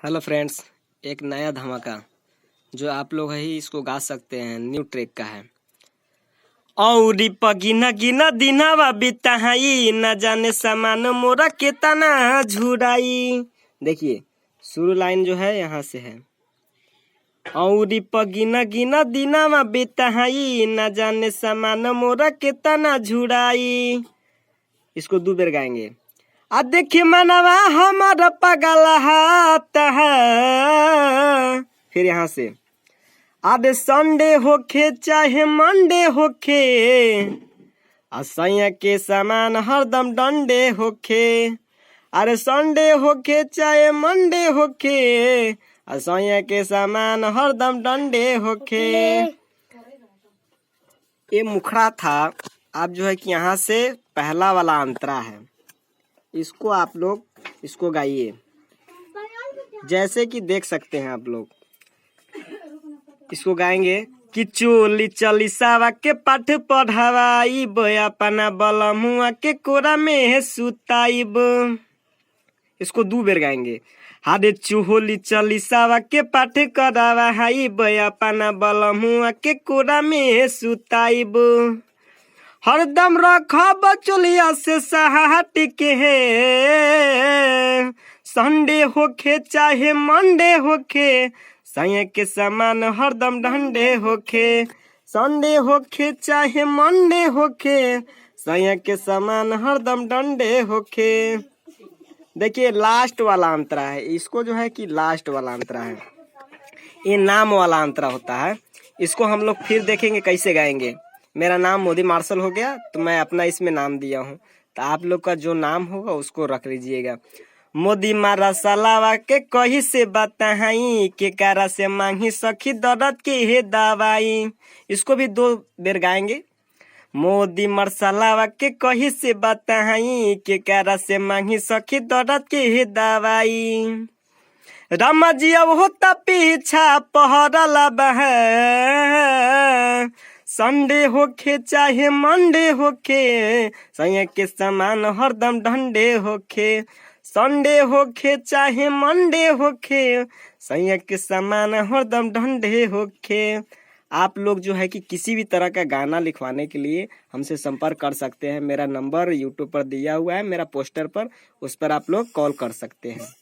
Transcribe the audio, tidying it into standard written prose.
Hello friends, एक नया धमाका जो आप लोग ही इसको गा सकते हैं, न्यू ट्रैक का है। औरी पगिना गिना दिनावा बिताई न जाने सामान मोरा केतना झुराई। देखिए शुरू लाइन जो है यहाँ से है। औरी पगिना गिना दिनावा बिताई न जाने सामान मोरा केतना झुराई। इसको दो बेर गाएंगे। आ देखिए मनवा हमारा पगल हाता है। फिर यहाँ से आधे संडे होखे चाहे मंडे होखे, असैया के सामान हरदम डंडे होखे। अरे संडे होखे चाहे मंडे होखे, असैया के सामान हरदम डंडे होखे। ये मुखड़ा था। आप जो है कि यहाँ से पहला वाला अंतरा है, इसको आप लोग इसको गाइए जैसे कि देख सकते हैं आप लोग। इसको गाएंगे कि चोली चलिसावा के पाठ पढ़ावाइब, अपना बलमुआ के कोरा में सुताइब। इसको दो बेर गाएंगे। हादे चोली चलिसावा के पाठ करावाइब, अपना बलमुआ के कोरा में सुताइब। हरदम रखब चोलिया से सहाट के है, संडे होखे चाहे मंडे होखे, सैया के सामान हरदम डंडे होखे। संडे होखे चाहे मंडे होखे, सैया के सामान हरदम डंडे होखे। देखिए लास्ट वाला अंतरा है, इसको जो है कि लास्ट वाला अंतरा है, ये नाम वाला अंतरा होता है। इसको हम लोग फिर देखेंगे कैसे गाएंगे। मेरा नाम मोदी मार्शल हो गया, तो मैं अपना इसमें नाम दिया हूँ, तो आप लोग का जो नाम होगा उसको रख लीजिएगा। मोदी मारा सलावा के कही से बताई, के कारा से मांगी सखी दर्द के हे दवाई। इसको भी दो बेर गाएंगे। मोदी मरसलावा के कही से बताई, के कारा से मांगी सखी दर्द के हे दवाई। रामा जी अब होता पीछा पहरला बह, संडे होखे चाहे मंडे होखे, सैया के सामान हरदम डंडे होखे। संडे होखे चाहे मंडे होखे, सैया के सामान हरदम डंडे होखे। आप लोग जो है कि किसी भी तरह का गाना लिखवाने के लिए हमसे संपर्क कर सकते हैं। मेरा नंबर यूट्यूब पर दिया हुआ है, मेरा पोस्टर पर, उस पर आप लोग कॉल कर सकते हैं।